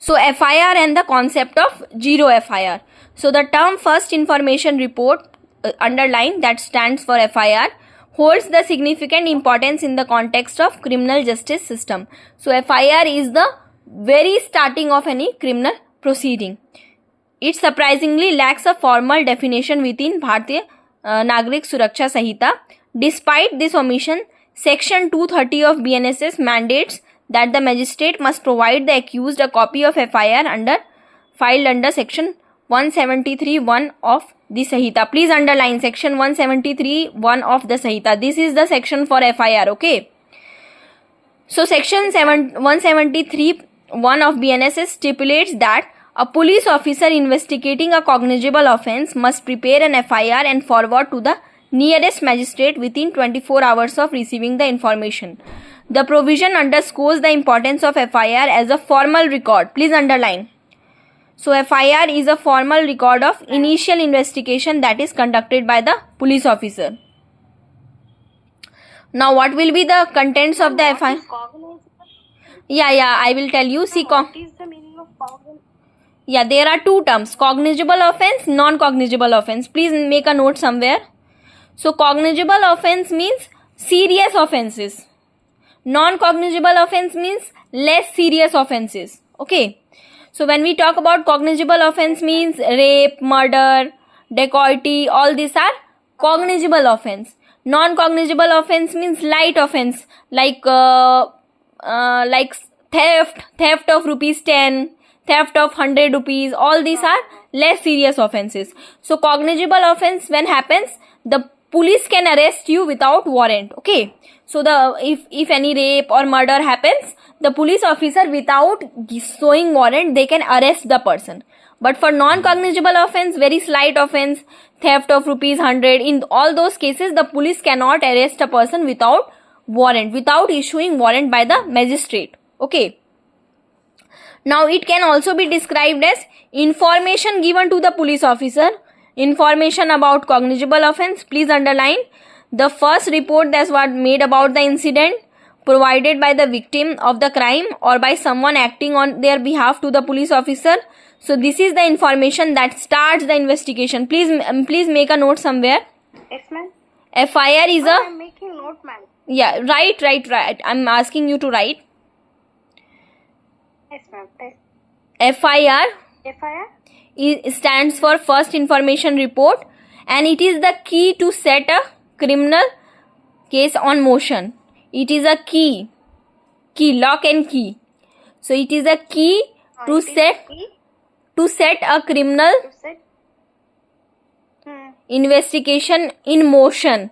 So FIR and the concept of zero FIR. So the term first information report, underline, that stands for FIR, holds the significant importance in the context of criminal justice system. So FIR is the very starting of any criminal proceeding. It surprisingly lacks a formal definition within Bharatiya Nagrik Suraksha Sanhita. Despite this omission, Section 230 of BNSS mandates that the magistrate must provide the accused a copy of FIR filed under Section 173(1) of the Sanhita. Please underline Section 173(1) of the Sanhita. This is the section for FIR, okay? So Section 173(1) of BNSS stipulates that a police officer investigating a cognizable offence must prepare an FIR and forward to the nearest magistrate within 24 hours of receiving the information. The provision underscores the importance of FIR as a formal record. Please underline. So FIR is a formal record of initial investigation that is conducted by the police officer. Now what will be the contents of the FIR? Yeah, I will tell you. See, what is the meaning of cognizable? Yeah, there are two terms: cognizable offence, non-cognizable offence. Please make a note somewhere. So cognizable offence means serious offences. Non-cognizable offence means less serious offences. Okay. So when we talk about cognizable offence means rape, murder, dacoity, all these are cognizable offence. Non-cognizable offence means light offence like theft of rupees 10, theft of 100 rupees. All these are less serious offences. So cognizable offence, when happens, the police can arrest you without warrant. Okay. So if any rape or murder happens, the police officer, without showing warrant, they can arrest the person. But for non-cognizable offence, very slight offence, theft of rupees 100, in all those cases, the police cannot arrest a person without warrant, without issuing warrant by the magistrate. Okay. Now it can also be described as information given to the police officer. Information about cognizable offence. Please underline. The first report that was made about the incident provided by the victim of the crime or by someone acting on their behalf to the police officer. So this is the information that starts the investigation. Please make a note somewhere. Yes, ma'am. FIR is I am making note, ma'am. Yeah, right. I'm asking you to write. Yes, ma'am. FIR stands for first information report, and it is the key to set a criminal case on motion. It is a key, lock and key. So it is a key to set a criminal investigation in motion.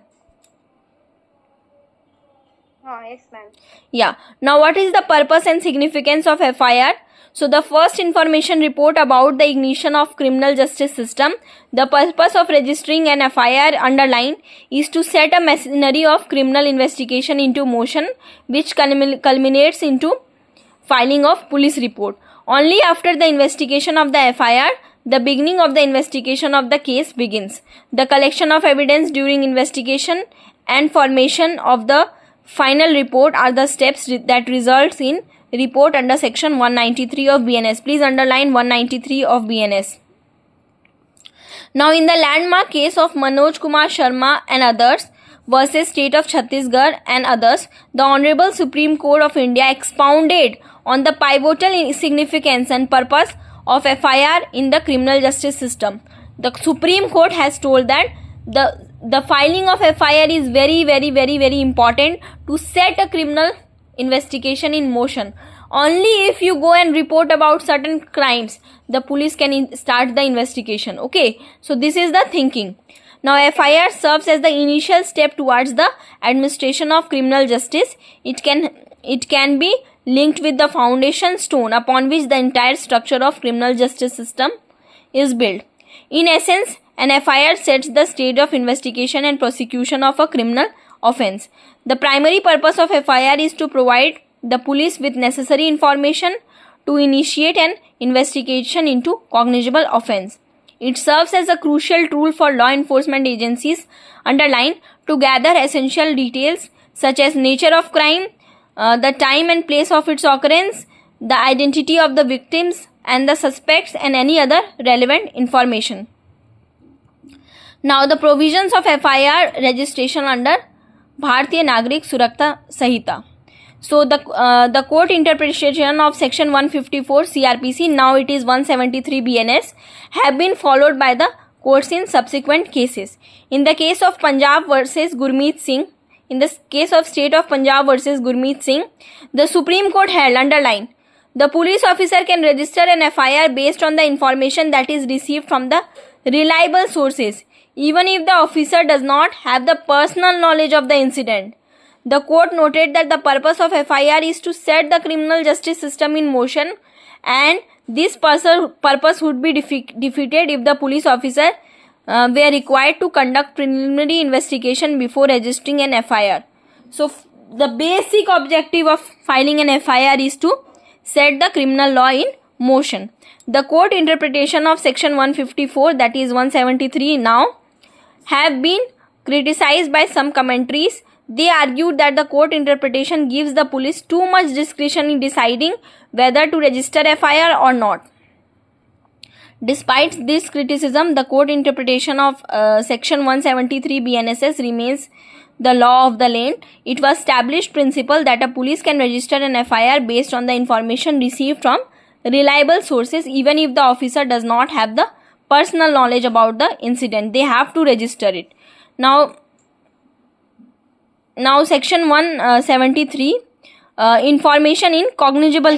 Yes, ma'am. Yeah. Now what is the purpose and significance of FIR? So the first information report about the ignition of criminal justice system. The purpose of registering an FIR, underline, is to set a machinery of criminal investigation into motion, which culminates into filing of police report. Only after the investigation of the FIR, the beginning of the investigation of the case begins. The collection of evidence during investigation and formation of the final report are the steps that results in report under Section 193 of BNS. Please underline 193 of BNS. Now in the landmark case of Manoj Kumar Sharma and others versus State of Chhattisgarh and others, the Honorable Supreme Court of India expounded on the pivotal significance and purpose of FIR in the criminal justice system. The Supreme Court has told that the filing of FIR is very, very, very, very important to set a criminal investigation in motion. Only if you go and report about certain crimes, the police can start the investigation. Okay, so this is the thinking. Now FIR serves as the initial step towards the administration of criminal justice. It can be linked with the foundation stone upon which the entire structure of criminal justice system is built. In essence, an FIR sets the stage of investigation and prosecution of a criminal offence. The primary purpose of FIR is to provide the police with necessary information to initiate an investigation into cognizable offence. It serves as a crucial tool for law enforcement agencies, underline, to gather essential details such as nature of crime, the time and place of its occurrence, the identity of the victims and the suspects and any other relevant information. Now the provisions of FIR registration under Bharatiya Nagrik Surakshta Sanhita. So the court interpretation of section 154 CRPC, now it is 173 BNS, have been followed by the courts in subsequent cases. In the case of Punjab versus Gurmeet Singh, in the case of state of Punjab versus Gurmeet Singh, the Supreme Court held, underline, the police officer can register an FIR based on the information that is received from the reliable sources, even if the officer does not have the personal knowledge of the incident. The court noted that the purpose of FIR is to set the criminal justice system in motion, and this purpose would be defeated if the police officer were required to conduct preliminary investigation before registering an FIR. So the basic objective of filing an FIR is to set the criminal law in motion. The court interpretation of section 154, that is 173 now, have been criticized by some commentaries. They argued that the court interpretation gives the police too much discretion in deciding whether to register FIR or not. Despite this criticism, the court interpretation of section 173 BNSS remains the law of the land. It was established principle that a police can register an FIR based on the information received from reliable sources, even if the officer does not have the personal knowledge about the incident. They have to register it. Now section 173, information in cognizable